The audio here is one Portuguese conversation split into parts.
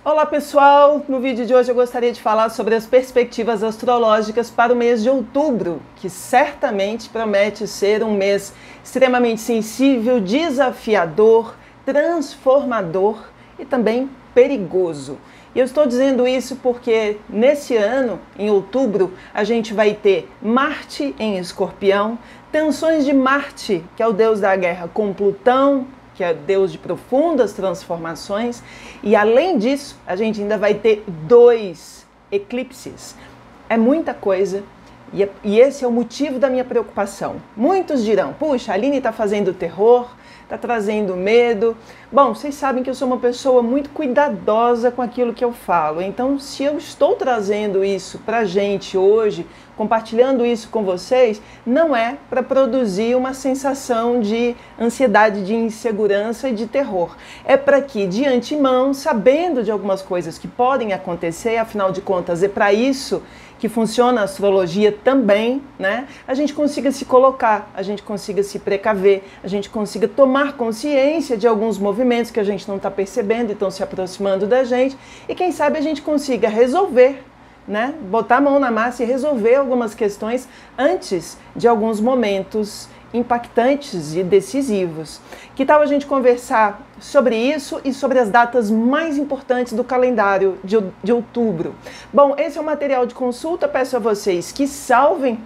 Olá pessoal, no vídeo de hoje eu gostaria de falar sobre as perspectivas astrológicas para o mês de outubro, que certamente promete ser um mês extremamente sensível, desafiador, transformador e também perigoso. E eu estou dizendo isso porque nesse ano, em outubro, a gente vai ter Marte em Escorpião, tensões de Marte, que é o deus da guerra, com Plutão, que é Deus de profundas transformações, e além disso, a gente ainda vai ter 2 eclipses. É muita coisa, e esse é o motivo da minha preocupação. Muitos dirão, puxa, a Aline está fazendo terror, está trazendo medo. Bom, vocês sabem que eu sou uma pessoa muito cuidadosa com aquilo que eu falo, então se eu estou trazendo isso para a gente hoje, compartilhando isso com vocês, não é para produzir uma sensação de ansiedade, de insegurança e de terror. É para que, de antemão, sabendo de algumas coisas que podem acontecer, afinal de contas, é para isso que funciona a astrologia também, né? A gente consiga se colocar, a gente consiga se precaver, a gente consiga tomar consciência de alguns movimentos que a gente não está percebendo e estão se aproximando da gente, e quem sabe a gente consiga resolver, né? Botar a mão na massa e resolver algumas questões antes de alguns momentos impactantes e decisivos. Que tal a gente conversar sobre isso e sobre as datas mais importantes do calendário de outubro? Bom, esse é um material de consulta, peço a vocês que salvem,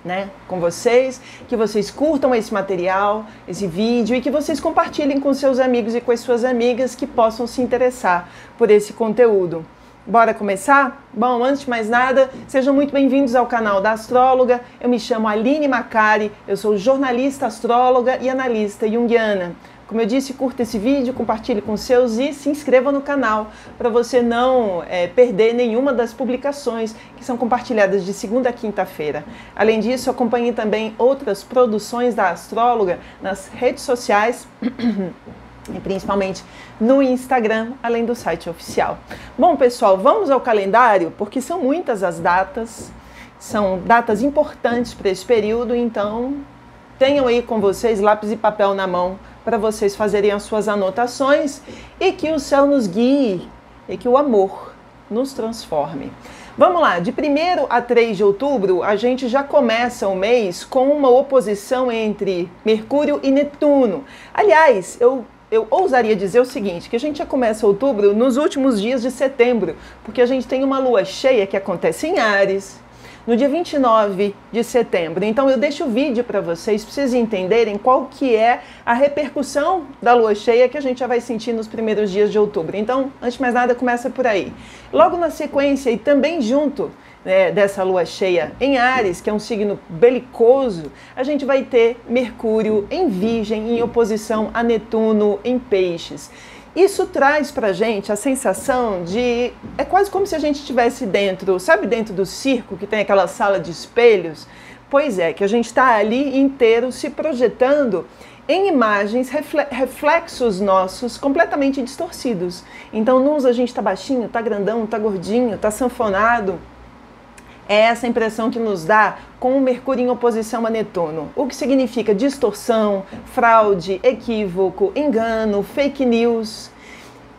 né, com vocês, que vocês curtam esse material, esse vídeo, e que vocês compartilhem com seus amigos e com as suas amigas que possam se interessar por esse conteúdo. Bora começar? Bom, antes de mais nada, sejam muito bem-vindos ao canal da Astróloga. Eu me chamo Aline Macari, eu sou jornalista, astróloga e analista junguiana. Como eu disse, curta esse vídeo, compartilhe com seus e se inscreva no canal para você não perder nenhuma das publicações que são compartilhadas de segunda a quinta-feira. Além disso, acompanhe também outras produções da Astróloga nas redes sociais e principalmente no Instagram, além do site oficial. Bom, pessoal, vamos ao calendário, porque são muitas as datas, são datas importantes para esse período, então tenham aí com vocês lápis e papel na mão para vocês fazerem as suas anotações e que o céu nos guie e que o amor nos transforme. Vamos lá, de 1º a 3 de outubro, a gente já começa o mês com uma oposição entre Mercúrio e Netuno. Aliás, eu ousaria dizer o seguinte, que a gente já começa outubro nos últimos dias de setembro, porque a gente tem uma lua cheia que acontece em Áries, no dia 29 de setembro. Então eu deixo o vídeo para vocês entenderem qual que é a repercussão da lua cheia que a gente já vai sentir nos primeiros dias de outubro. Então, antes de mais nada, começa por aí. Logo na sequência e também junto dessa lua cheia em Áries, que é um signo belicoso, a gente vai ter Mercúrio em Virgem em oposição a Netuno em Peixes. Isso traz pra gente a sensação de... é quase como se a gente estivesse dentro, sabe, dentro do circo, que tem aquela sala de espelhos? Pois é, que a gente está ali inteiro se projetando em imagens, reflexos nossos completamente distorcidos. Então, nos a gente está baixinho, está grandão, está gordinho, está sanfonado. É essa impressão que nos dá com o Mercúrio em oposição a Netuno, o que significa distorção, fraude, equívoco, engano, fake news.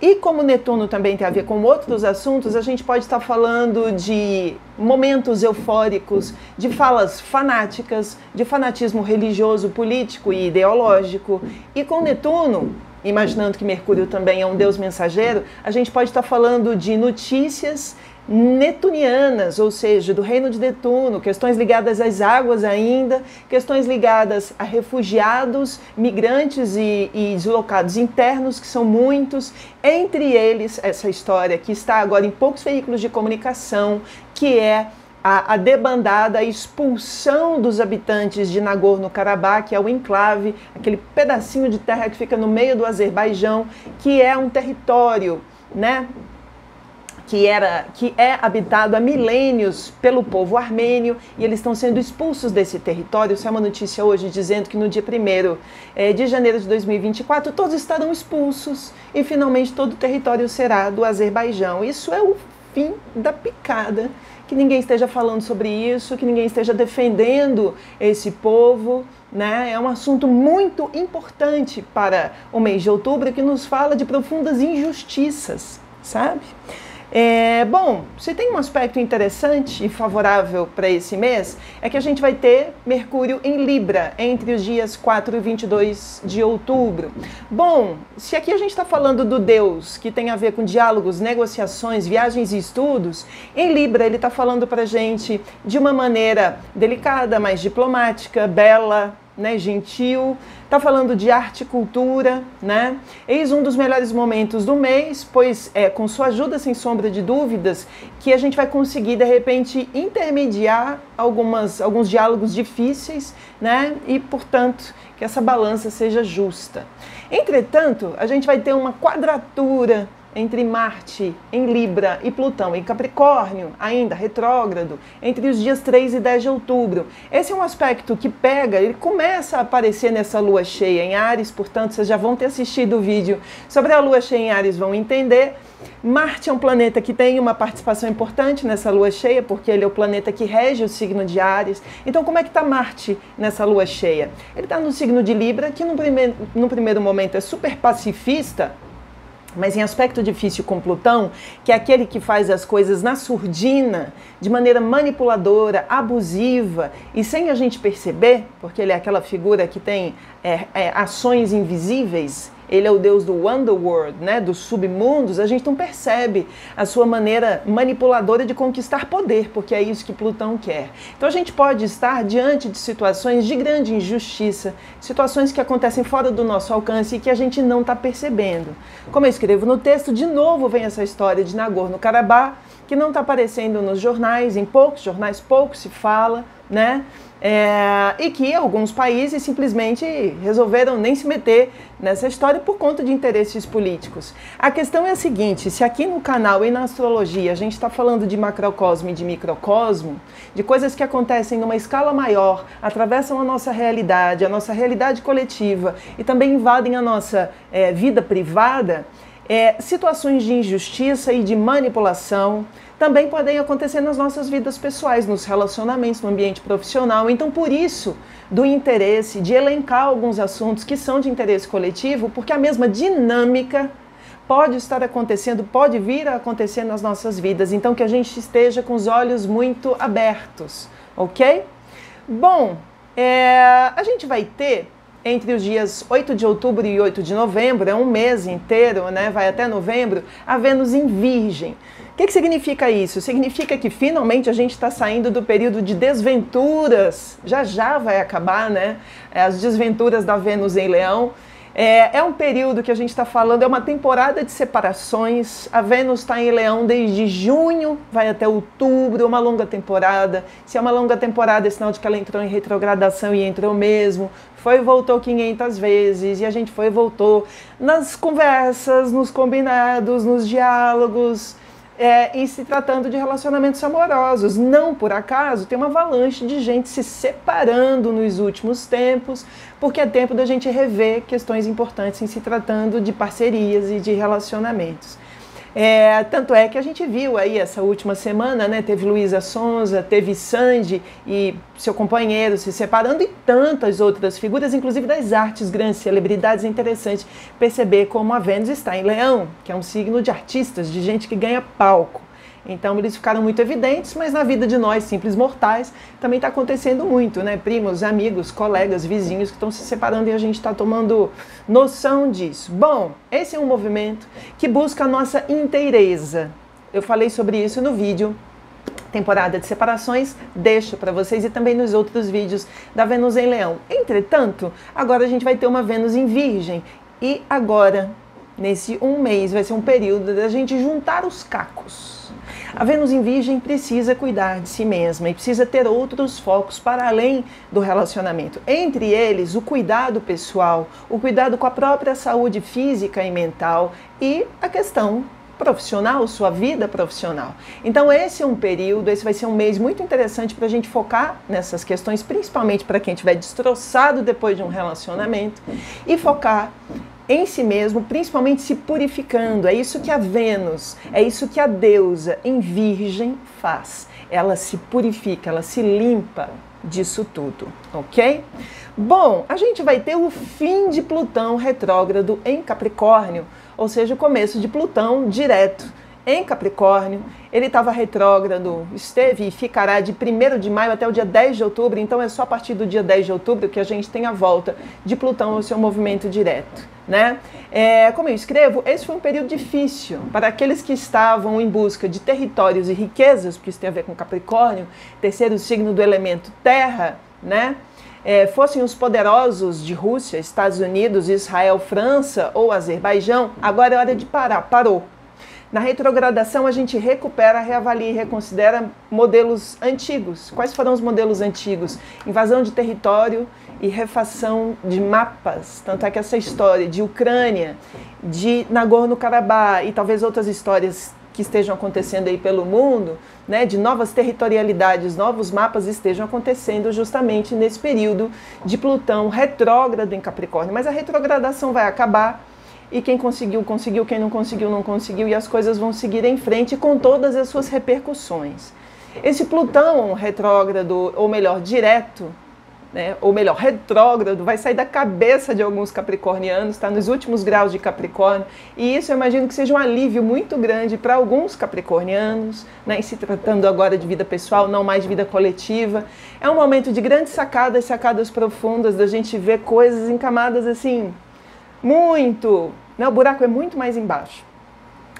E como Netuno também tem a ver com outros assuntos, a gente pode estar falando de momentos eufóricos, de falas fanáticas, de fanatismo religioso, político e ideológico. E com Netuno, imaginando que Mercúrio também é um deus mensageiro, a gente pode estar falando de notícias netunianas, ou seja, do reino de Netuno, questões ligadas às águas ainda, questões ligadas a refugiados, migrantes e deslocados internos, que são muitos, entre eles essa história que está agora em poucos veículos de comunicação, que é a debandada, a expulsão dos habitantes de Nagorno-Karabakh, que é o enclave, aquele pedacinho de terra que fica no meio do Azerbaijão, que é um território, né, que é habitado há milênios pelo povo armênio, e eles estão sendo expulsos desse território. Isso é uma notícia hoje dizendo que no dia 1º de janeiro de 2024 todos estarão expulsos e finalmente todo o território será do Azerbaijão. Isso é o fim da picada. Que ninguém esteja falando sobre isso, que ninguém esteja defendendo esse povo, né? É um assunto muito importante para o mês de outubro, que nos fala de profundas injustiças, sabe? Bom, se tem um aspecto interessante e favorável para esse mês, é que a gente vai ter Mercúrio em Libra entre os dias 4 e 22 de outubro. Bom, se aqui a gente está falando do Deus, que tem a ver com diálogos, negociações, viagens e estudos, em Libra ele está falando para a gente de uma maneira delicada, mais diplomática, bela, né, gentil, está falando de arte e cultura, né? Eis um dos melhores momentos do mês, pois com sua ajuda, sem sombra de dúvidas, que a gente vai conseguir, de repente, intermediar alguns diálogos difíceis, né? E, portanto, que essa balança seja justa. Entretanto, a gente vai ter uma quadratura entre Marte em Libra e Plutão em Capricórnio, ainda retrógrado, entre os dias 3 e 10 de outubro. Esse é um aspecto que ele começa a aparecer nessa lua cheia em Áries, portanto, vocês já vão ter assistido o vídeo sobre a lua cheia em Áries, vão entender. Marte é um planeta que tem uma participação importante nessa lua cheia, porque ele é o planeta que rege o signo de Áries. Então, como é que está Marte nessa lua cheia? Ele está no signo de Libra, que no primeiro momento é super pacifista, mas em aspecto difícil com Plutão, que é aquele que faz as coisas na surdina, de maneira manipuladora, abusiva e sem a gente perceber, porque ele é aquela figura que tem ações invisíveis, ele é o deus do underworld, né, dos submundos, a gente não percebe a sua maneira manipuladora de conquistar poder, porque é isso que Plutão quer. Então a gente pode estar diante de situações de grande injustiça, situações que acontecem fora do nosso alcance e que a gente não está percebendo. Como eu escrevo no texto, de novo vem essa história de Nagorno-Karabakh, que não está aparecendo nos jornais, em poucos jornais pouco se fala, né? E que alguns países simplesmente resolveram nem se meter nessa história por conta de interesses políticos. A questão é a seguinte, se aqui no canal e na astrologia a gente está falando de macrocosmo e de microcosmo, de coisas que acontecem numa escala maior, atravessam a nossa realidade coletiva e também invadem a nossa vida privada, situações de injustiça e de manipulação também podem acontecer nas nossas vidas pessoais, nos relacionamentos, no ambiente profissional. Então, por isso, do interesse de elencar alguns assuntos que são de interesse coletivo, porque a mesma dinâmica pode estar acontecendo, pode vir a acontecer nas nossas vidas. Então, que a gente esteja com os olhos muito abertos, ok? Bom, a gente vai ter entre os dias 8 de outubro e 8 de novembro, é um mês inteiro, né, vai até novembro, a Vênus em Virgem. O que significa isso? Significa que finalmente a gente está saindo do período de desventuras, já vai acabar, né, as desventuras da Vênus em Leão. É um período que a gente está falando, é uma temporada de separações. A Vênus está em Leão desde junho, vai até outubro, uma longa temporada. Se é uma longa temporada, é sinal de que ela entrou em retrogradação e entrou mesmo. Foi e voltou 500 vezes, e a gente foi e voltou nas conversas, nos combinados, nos diálogos, e se tratando de relacionamentos amorosos. Não por acaso tem uma avalanche de gente se separando nos últimos tempos, porque é tempo da gente rever questões importantes em se tratando de parcerias e de relacionamentos. Tanto é que a gente viu aí essa última semana, né, teve Luísa Sonza, teve Sandy e seu companheiro se separando e tantas outras figuras, inclusive das artes, grandes celebridades. É interessante perceber como a Vênus está em Leão, que é um signo de artistas, de gente que ganha palco. Então eles ficaram muito evidentes, mas na vida de nós, simples mortais, também está acontecendo muito, né? Primos, amigos, colegas, vizinhos que estão se separando e a gente está tomando noção disso. Bom, esse é um movimento que busca a nossa inteireza. Eu falei sobre isso no vídeo temporada de separações, deixo para vocês e também nos outros vídeos da Vênus em Leão. Entretanto, agora a gente vai ter uma Vênus em Virgem e agora, nesse um mês, vai ser um período da gente juntar os cacos. A Vênus em Virgem precisa cuidar de si mesma e precisa ter outros focos para além do relacionamento. Entre eles, o cuidado pessoal, o cuidado com a própria saúde física e mental e a questão profissional, sua vida profissional. Então esse é um período, esse vai ser um mês muito interessante para a gente focar nessas questões, principalmente para quem estiver destroçado depois de um relacionamento, e focar em si mesmo, principalmente se purificando. É isso que a Vênus, é isso que a deusa em Virgem faz. Ela se purifica, ela se limpa, disso tudo, ok? Bom, a gente vai ter o fim de Plutão retrógrado em Capricórnio, ou seja, o começo de Plutão direto em Capricórnio. Ele estava retrógrado, esteve e ficará de 1º de maio até o dia 10 de outubro, então é só a partir do dia 10 de outubro que a gente tem a volta de Plutão ao seu movimento direto, né? Como eu escrevo, esse foi um período difícil para aqueles que estavam em busca de territórios e riquezas, porque isso tem a ver com Capricórnio, terceiro signo do elemento terra, né? Fossem os poderosos de Rússia, Estados Unidos, Israel, França ou Azerbaijão, agora é hora de parar, parou. Na retrogradação, a gente recupera, reavalia e reconsidera modelos antigos. Quais foram os modelos antigos? Invasão de território e refação de mapas. Tanto é que essa história de Ucrânia, de Nagorno-Karabakh e talvez outras histórias que estejam acontecendo aí pelo mundo, né, de novas territorialidades, novos mapas estejam acontecendo justamente nesse período de Plutão retrógrado em Capricórnio. Mas a retrogradação vai acabar. E quem conseguiu, conseguiu, quem não conseguiu, não conseguiu, e as coisas vão seguir em frente com todas as suas repercussões. Esse Plutão retrógrado, ou melhor, direto, né, ou melhor, retrógrado, vai sair da cabeça de alguns capricornianos, está nos últimos graus de Capricórnio, e isso eu imagino que seja um alívio muito grande para alguns capricornianos, né, e se tratando agora de vida pessoal, não mais de vida coletiva. É um momento de grandes sacadas, sacadas profundas, da gente ver coisas em camadas assim, muito, né? O buraco é muito mais embaixo.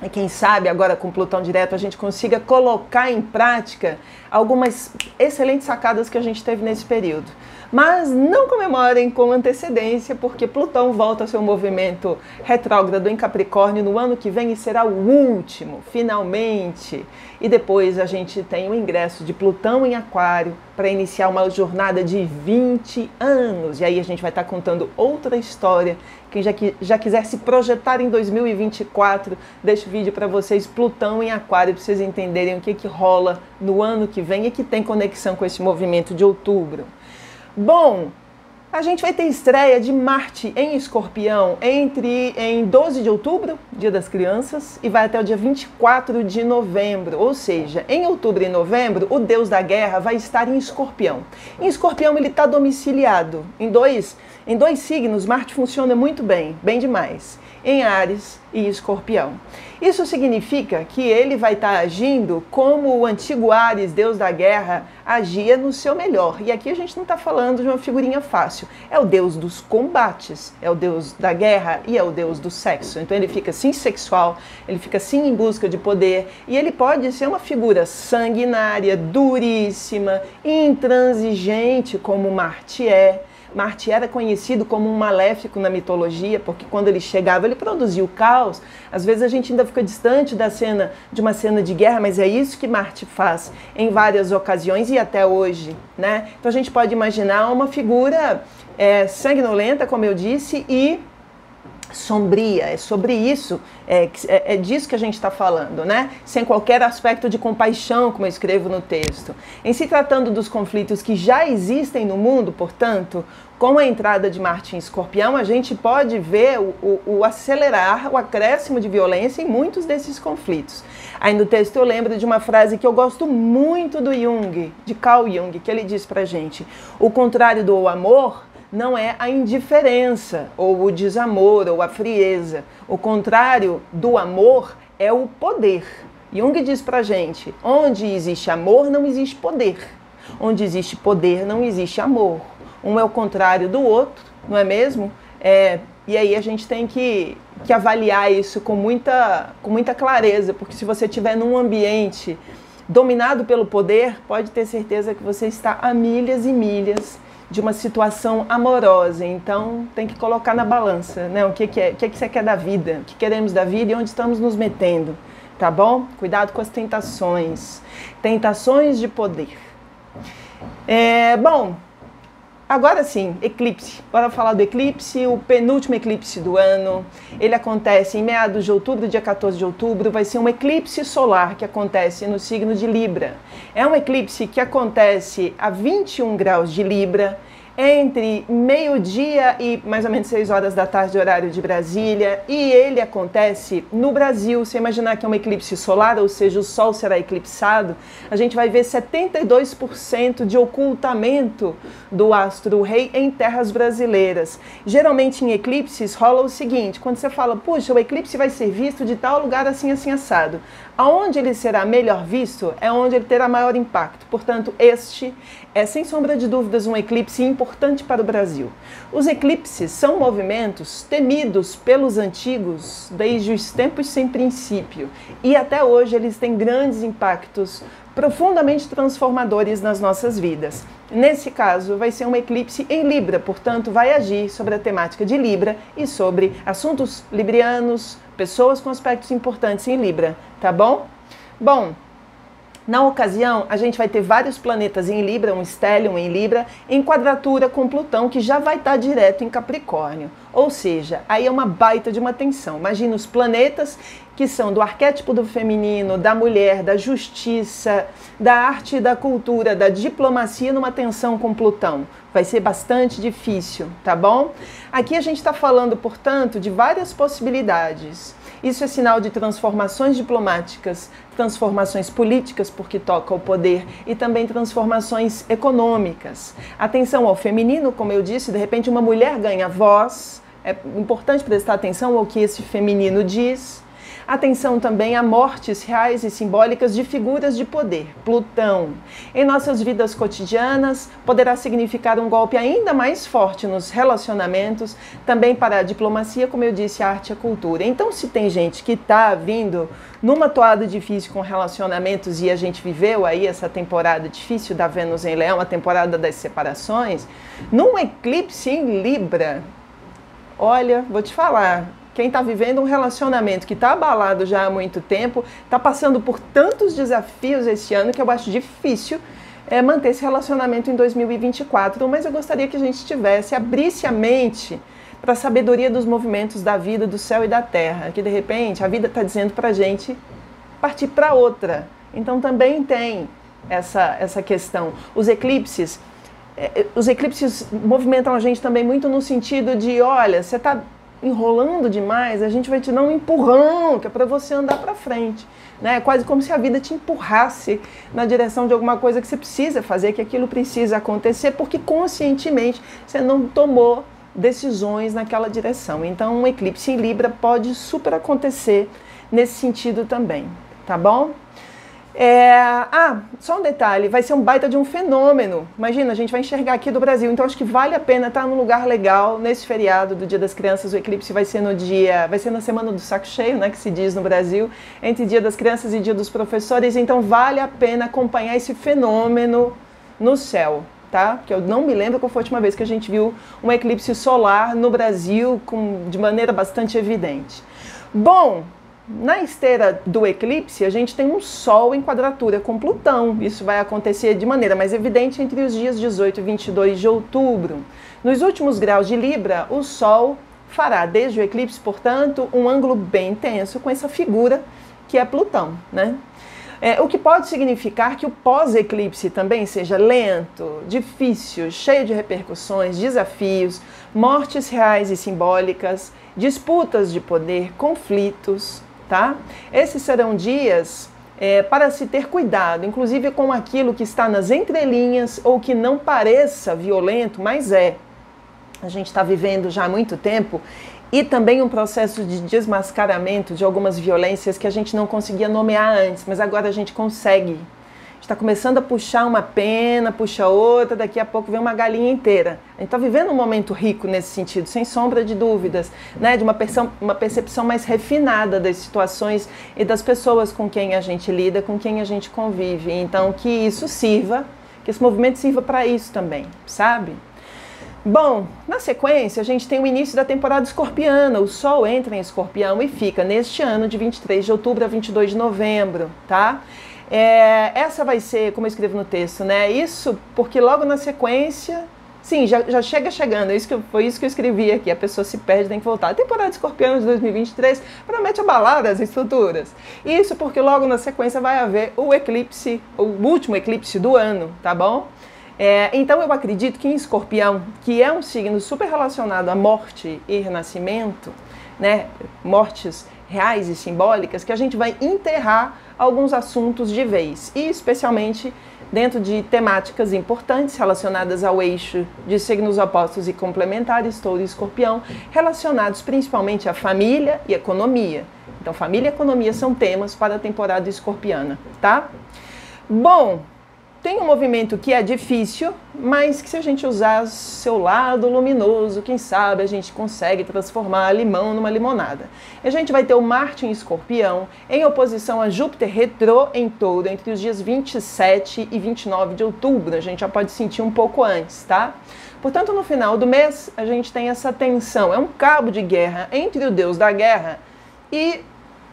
E quem sabe agora com Plutão direto a gente consiga colocar em prática algumas excelentes sacadas que a gente teve nesse período. Mas não comemorem com antecedência, porque Plutão volta ao seu movimento retrógrado em Capricórnio no ano que vem e será o último, finalmente. E depois a gente tem o ingresso de Plutão em Aquário para iniciar uma jornada de 20 anos. E aí a gente vai estar contando outra história. Quem já quiser se projetar em 2024, deixo o vídeo para vocês, Plutão em Aquário, para vocês entenderem o que rola no ano que vem e que tem conexão com esse movimento de outubro. Bom, a gente vai ter estreia de Marte em Escorpião em 12 de outubro, Dia das Crianças, e vai até o dia 24 de novembro. Ou seja, em outubro e novembro, o deus da guerra vai estar em Escorpião. Em Escorpião ele está domiciliado. Em dois signos, Marte funciona muito bem, bem demais. Em Áries e Escorpião. Isso significa que ele vai estar agindo como o antigo Áries, deus da guerra, agia no seu melhor. E aqui a gente não está falando de uma figurinha fácil. É o deus dos combates, é o deus da guerra e é o deus do sexo. Então ele fica sim sexual, ele fica sim em busca de poder e ele pode ser uma figura sanguinária, duríssima, intransigente, como Marte é. Marte era conhecido como um maléfico na mitologia, porque quando ele chegava, ele produzia o caos. Às vezes a gente ainda fica distante de uma cena de guerra, mas é isso que Marte faz em várias ocasiões e até hoje, né? Então a gente pode imaginar uma figura sanguinolenta, como eu disse, e sombria. É sobre isso, é disso que a gente está falando, né? Sem qualquer aspecto de compaixão, como eu escrevo no texto. Em se tratando dos conflitos que já existem no mundo, portanto, com a entrada de Marte em Escorpião, a gente pode ver o acelerar, o acréscimo de violência em muitos desses conflitos. Aí no texto eu lembro de uma frase que eu gosto muito do Jung, de Carl Jung, que ele diz pra gente: o contrário do amor não é a indiferença, ou o desamor, ou a frieza. O contrário do amor é o poder. Jung diz pra gente, onde existe amor, não existe poder. Onde existe poder, não existe amor. Um é o contrário do outro, não é mesmo? E aí a gente tem que avaliar isso com muita clareza, porque se você estiver num ambiente dominado pelo poder, pode ter certeza que você está a milhas e milhas de uma situação amorosa. Então tem que colocar na balança, né? O que você quer da vida, o que queremos da vida e onde estamos nos metendo, tá bom? Cuidado com as tentações de poder. Bom, agora sim, eclipse. Bora falar do eclipse, o penúltimo eclipse do ano. Ele acontece em meados de outubro, dia 14 de outubro. Vai ser um eclipse solar que acontece no signo de Libra. É um eclipse que acontece a 21 graus de Libra. entre meio-dia e mais ou menos 6 horas da tarde, horário de Brasília, e ele acontece no Brasil. Se imaginar que é um eclipse solar, ou seja, o Sol será eclipsado, a gente vai ver 72% de ocultamento do astro-rei em terras brasileiras. Geralmente em eclipses rola o seguinte, quando você fala, puxa, o eclipse vai ser visto de tal lugar assim, assim, assado. Aonde ele será melhor visto é onde ele terá maior impacto. Portanto, este é, sem sombra de dúvidas, um eclipse importante para o Brasil. Os eclipses são movimentos temidos pelos antigos desde os tempos sem princípio. E até hoje eles têm grandes impactos profundamente transformadores nas nossas vidas. Nesse caso, vai ser um eclipse em Libra, portanto, vai agir sobre a temática de Libra e sobre assuntos librianos, pessoas com aspectos importantes em Libra, tá bom? Bom, na ocasião, a gente vai ter vários planetas em Libra, um stellium em Libra, em quadratura com Plutão, que já vai estar direto em Capricórnio. Ou seja, aí é uma baita de uma tensão. Imagina os planetas que são do arquétipo do feminino, da mulher, da justiça, da arte e da cultura, da diplomacia numa tensão com Plutão. Vai ser bastante difícil, tá bom? Aqui a gente está falando, portanto, de várias possibilidades. Isso é sinal de transformações diplomáticas, transformações políticas, porque toca o poder, e também transformações econômicas. Atenção ao feminino, como eu disse, de repente uma mulher ganha voz, é importante prestar atenção ao que esse feminino diz. Atenção também a mortes reais e simbólicas de figuras de poder. Plutão, em nossas vidas cotidianas, poderá significar um golpe ainda mais forte nos relacionamentos, também para a diplomacia, como eu disse, a arte e a cultura. Então, se tem gente que está vindo numa toada difícil com relacionamentos, e a gente viveu aí essa temporada difícil da Vênus em Leão, a temporada das separações, num eclipse em Libra, olha, vou te falar, quem está vivendo um relacionamento que está abalado já há muito tempo, está passando por tantos desafios esse ano que eu acho difícil manter esse relacionamento em 2024, mas eu gostaria que a gente abrisse a mente para a sabedoria dos movimentos da vida, do céu e da terra, que de repente a vida está dizendo para a gente partir para outra. Então também tem essa questão. Os eclipses movimentam a gente também muito no sentido de, olha, você está enrolando demais, a gente vai te dar um empurrão, que é para você andar para frente, né? É quase como se a vida te empurrasse na direção de alguma coisa que você precisa fazer, que aquilo precisa acontecer, porque conscientemente você não tomou decisões naquela direção. Então, um eclipse em Libra pode super acontecer nesse sentido também, tá bom? Só um detalhe, vai ser um baita de um fenômeno. Imagina, a gente vai enxergar aqui do Brasil, então acho que vale a pena estar num lugar legal nesse feriado do Dia das Crianças. O eclipse vai ser na semana do saco cheio, né, que se diz no Brasil, entre Dia das Crianças e Dia dos Professores, então vale a pena acompanhar esse fenômeno no céu, tá? Porque eu não me lembro qual foi a última vez que a gente viu um eclipse solar no Brasil de maneira bastante evidente. Bom, na esteira do eclipse, a gente tem um Sol em quadratura com Plutão. Isso vai acontecer de maneira mais evidente entre os dias 18 e 22 de outubro. Nos últimos graus de Libra, o Sol fará, desde o eclipse, portanto, um ângulo bem intenso com essa figura que é Plutão, né? O que pode significar que o pós-eclipse também seja lento, difícil, cheio de repercussões, desafios, mortes reais e simbólicas, disputas de poder, conflitos, tá? Esses serão dias para se ter cuidado, inclusive com aquilo que está nas entrelinhas ou que não pareça violento, mas é. A gente está vivendo já há muito tempo e também um processo de desmascaramento de algumas violências que a gente não conseguia nomear antes, mas agora a gente consegue. Está começando a puxar uma pena, puxa outra, daqui a pouco vem uma galinha inteira. A gente está vivendo um momento rico nesse sentido, sem sombra de dúvidas, né? De uma percepção mais refinada das situações e das pessoas com quem a gente lida, com quem a gente convive. Então, que isso sirva, que esse movimento sirva para isso também, sabe? Bom, na sequência, a gente tem o início da temporada escorpiana. O Sol entra em Escorpião e fica neste ano de 23 de outubro a 22 de novembro, tá? Essa vai ser, como eu escrevo no texto, né? Isso porque logo na sequência, sim, já chegando, foi isso que eu escrevi aqui, a pessoa se perde, tem que voltar. A temporada escorpiana de 2023 promete abalar as estruturas. Isso porque logo na sequência vai haver o eclipse, o último eclipse do ano, tá bom? Então eu acredito que em Escorpião, que é um signo super relacionado à morte e renascimento, né, mortes reais e simbólicas, que a gente vai enterrar alguns assuntos de vez, e especialmente dentro de temáticas importantes relacionadas ao eixo de signos opostos e complementares, Touro e Escorpião, relacionados principalmente à família e economia. Então, família e economia são temas para a temporada escorpiana, tá? Bom, tem um movimento que é difícil, mas que se a gente usar seu lado luminoso, quem sabe a gente consegue transformar limão numa limonada. A gente vai ter o Marte em Escorpião, em oposição a Júpiter retrô em Touro, entre os dias 27 e 29 de outubro. A gente já pode sentir um pouco antes, tá? Portanto, no final do mês, a gente tem essa tensão. É um cabo de guerra entre o deus da guerra e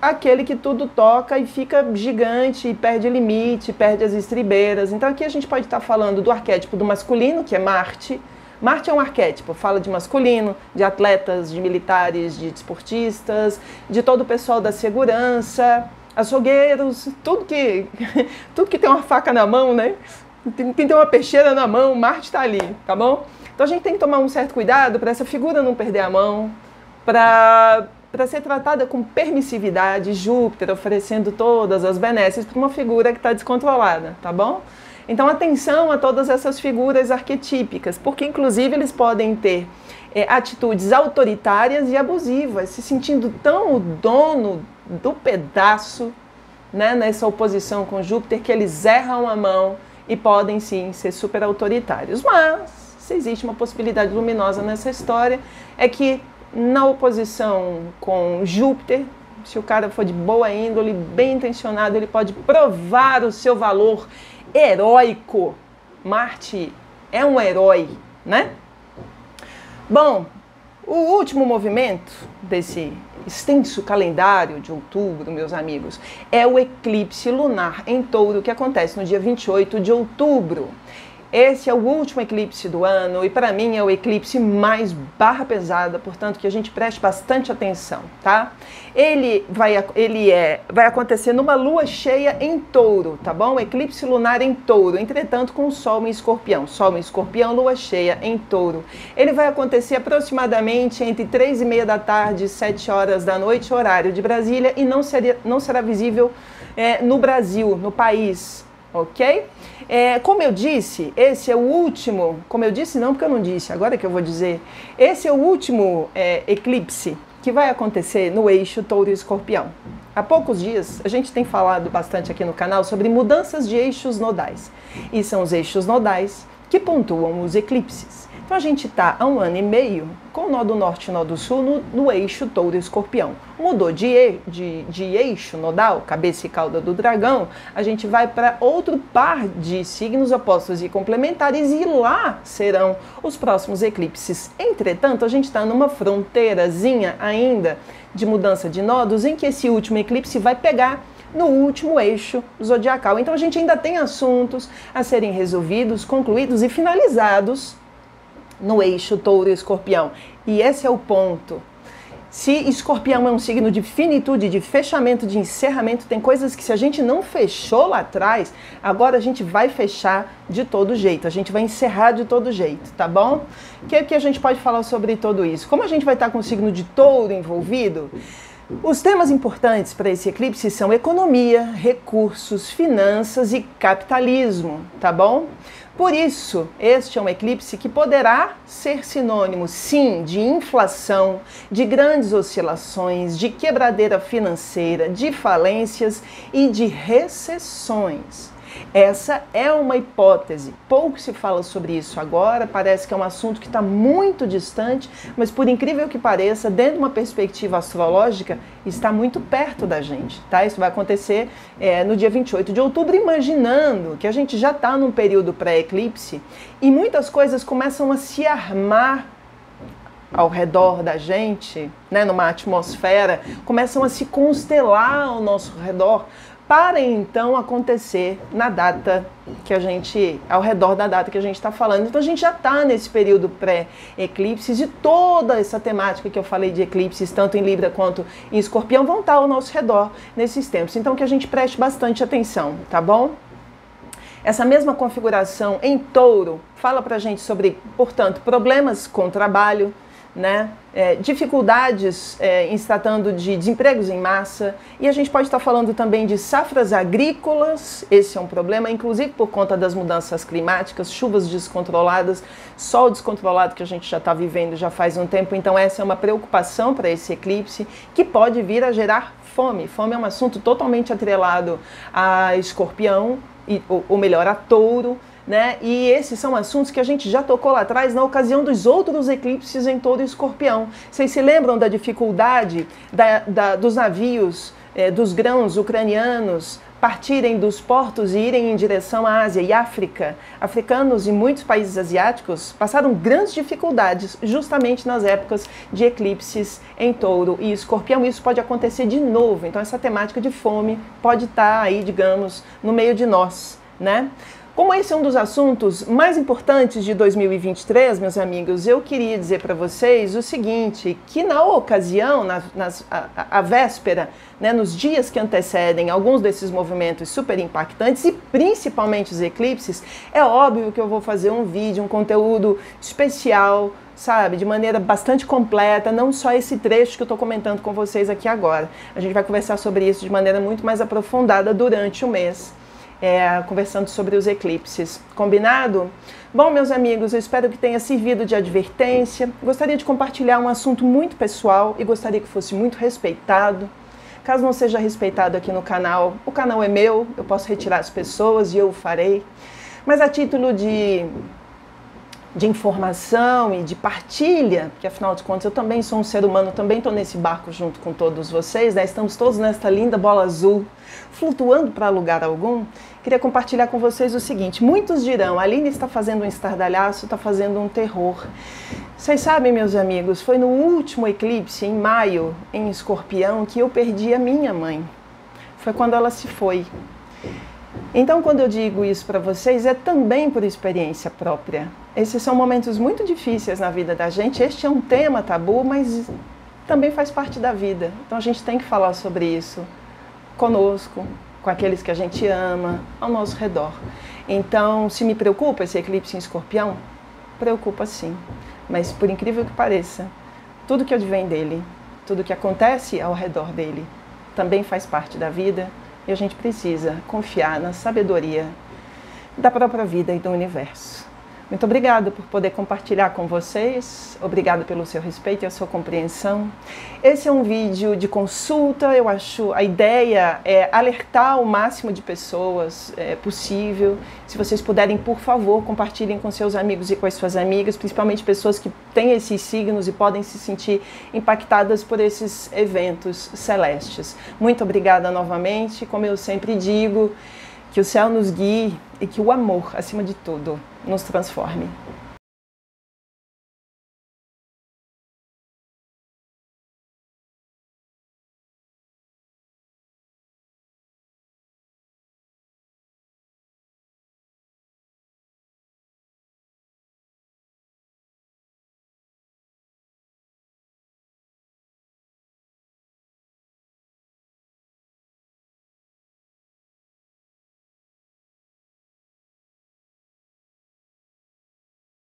aquele que tudo toca e fica gigante e perde limite, perde as estribeiras. Então aqui a gente pode estar falando do arquétipo do masculino, que é Marte. Marte é um arquétipo, fala de masculino, de atletas, de militares, de desportistas, de todo o pessoal da segurança, açougueiros, tudo que tem uma faca na mão, né? Quem tem uma peixeira na mão, Marte está ali, tá bom? Então a gente tem que tomar um certo cuidado para essa figura não perder a mão, para ser tratada com permissividade, Júpiter oferecendo todas as benesses para uma figura que está descontrolada, tá bom? Então atenção a todas essas figuras arquetípicas, porque inclusive eles podem ter atitudes autoritárias e abusivas, se sentindo tão o dono do pedaço, né, nessa oposição com Júpiter, que eles erram a mão e podem sim ser super autoritários. Mas, se existe uma possibilidade luminosa nessa história, é que na oposição com Júpiter, se o cara for de boa índole, bem intencionado, ele pode provar o seu valor heróico. Marte é um herói, né? Bom, o último movimento desse extenso calendário de outubro, meus amigos, é o eclipse lunar em Touro, que acontece no dia 28 de outubro. Esse é o último eclipse do ano e para mim é o eclipse mais barra pesada, portanto que a gente preste bastante atenção, tá? Ele vai acontecer numa lua cheia em Touro, tá bom? Eclipse lunar em Touro, entretanto com o Sol em Escorpião. Sol em Escorpião, lua cheia em Touro. Ele vai acontecer aproximadamente entre 3h30 da tarde e 7 horas da noite, horário de Brasília, e não será visível no Brasil, no país. Ok? Como eu disse, esse é o último, como eu disse não, porque eu não disse, agora que eu vou dizer, esse é o último eclipse que vai acontecer no eixo Touro e Escorpião. Há poucos dias, a gente tem falado bastante aqui no canal sobre mudanças de eixos nodais. E são os eixos nodais que pontuam os eclipses. Então a gente está há 1 ano e meio com o nó do norte e nó do sul no eixo Touro e Escorpião. Mudou de eixo nodal, cabeça e cauda do dragão, a gente vai para outro par de signos opostos e complementares e lá serão os próximos eclipses. Entretanto, a gente está numa fronteirazinha ainda de mudança de nodos em que esse último eclipse vai pegar no último eixo zodiacal. Então a gente ainda tem assuntos a serem resolvidos, concluídos e finalizados no eixo Touro e Escorpião. E esse é o ponto. Se Escorpião é um signo de finitude, de fechamento, de encerramento, tem coisas que se a gente não fechou lá atrás, agora a gente vai fechar de todo jeito, a gente vai encerrar de todo jeito, tá bom? O que a gente pode falar sobre tudo isso? Como a gente vai estar com o signo de Touro envolvido, os temas importantes para esse eclipse são economia, recursos, finanças e capitalismo, tá bom? Por isso, este é um eclipse que poderá ser sinônimo, sim, de inflação, de grandes oscilações, de quebradeira financeira, de falências e de recessões. Essa é uma hipótese. Pouco se fala sobre isso agora, parece que é um assunto que está muito distante, mas por incrível que pareça, dentro de uma perspectiva astrológica, está muito perto da gente, tá? Isso vai acontecer no dia 28 de outubro, imaginando que a gente já está num período pré-eclipse e muitas coisas começam a se armar ao redor da gente, né, numa atmosfera, começam a se constelar ao nosso redor, para então acontecer na data que a gente, ao redor da data que a gente está falando. Então a gente já está nesse período pré-eclipses e toda essa temática que eu falei de eclipses, tanto em Libra quanto em Escorpião, vão estar ao nosso redor nesses tempos. Então que a gente preste bastante atenção, tá bom? Essa mesma configuração em Touro fala para a gente sobre, portanto, problemas com o trabalho, né? Dificuldades em se tratando de desempregos em massa, e a gente pode estar falando também de safras agrícolas. Esse é um problema, inclusive por conta das mudanças climáticas, chuvas descontroladas, sol descontrolado que a gente já está vivendo já faz um tempo. Então essa é uma preocupação para esse eclipse, que pode vir a gerar fome. Fome é um assunto totalmente atrelado a Escorpião, ou melhor, a Touro, né? E esses são assuntos que a gente já tocou lá atrás na ocasião dos outros eclipses em Touro e Escorpião. Vocês se lembram da dificuldade dos navios, dos grãos ucranianos partirem dos portos e irem em direção à Ásia e África? Africanos e muitos países asiáticos passaram grandes dificuldades justamente nas épocas de eclipses em Touro e Escorpião. Isso pode acontecer de novo, então essa temática de fome pode estar aí, digamos, no meio de nós, né? Como esse é um dos assuntos mais importantes de 2023, meus amigos, eu queria dizer para vocês o seguinte, que na ocasião, a véspera, né, nos dias que antecedem alguns desses movimentos super impactantes e principalmente os eclipses, é óbvio que eu vou fazer um vídeo, um conteúdo especial, sabe, de maneira bastante completa, não só esse trecho que eu estou comentando com vocês aqui agora. A gente vai conversar sobre isso de maneira muito mais aprofundada durante o mês. Conversando sobre os eclipses. Combinado? Bom, meus amigos, eu espero que tenha servido de advertência. Gostaria de compartilhar um assunto muito pessoal e gostaria que fosse muito respeitado. Caso não seja respeitado aqui no canal, o canal é meu, eu posso retirar as pessoas e eu o farei. Mas a título de informação e de partilha, porque afinal de contas eu também sou um ser humano, também estou nesse barco junto com todos vocês, né? Estamos todos nesta linda bola azul, flutuando para lugar algum. Queria compartilhar com vocês o seguinte: muitos dirão, a Aline está fazendo um estardalhaço, está fazendo um terror. Vocês sabem, meus amigos, foi no último eclipse, em maio, em Escorpião, que eu perdi a minha mãe. Foi quando ela se foi. Então, quando eu digo isso para vocês, é também por experiência própria. Esses são momentos muito difíceis na vida da gente. Este é um tema tabu, mas também faz parte da vida. Então, a gente tem que falar sobre isso conosco, com aqueles que a gente ama, ao nosso redor. Então, se me preocupa esse eclipse em Escorpião, preocupa sim. Mas, por incrível que pareça, tudo que advém dele, tudo que acontece ao redor dele, também faz parte da vida. E a gente precisa confiar na sabedoria da própria vida e do universo. Muito obrigada por poder compartilhar com vocês. Obrigada pelo seu respeito e a sua compreensão. Esse é um vídeo de consulta. Eu acho a ideia é alertar o máximo de pessoas possível. Se vocês puderem, por favor, compartilhem com seus amigos e com as suas amigas, principalmente pessoas que têm esses signos e podem se sentir impactadas por esses eventos celestes. Muito obrigada novamente. Como eu sempre digo, que o céu nos guie e que o amor, acima de tudo, nos transforme.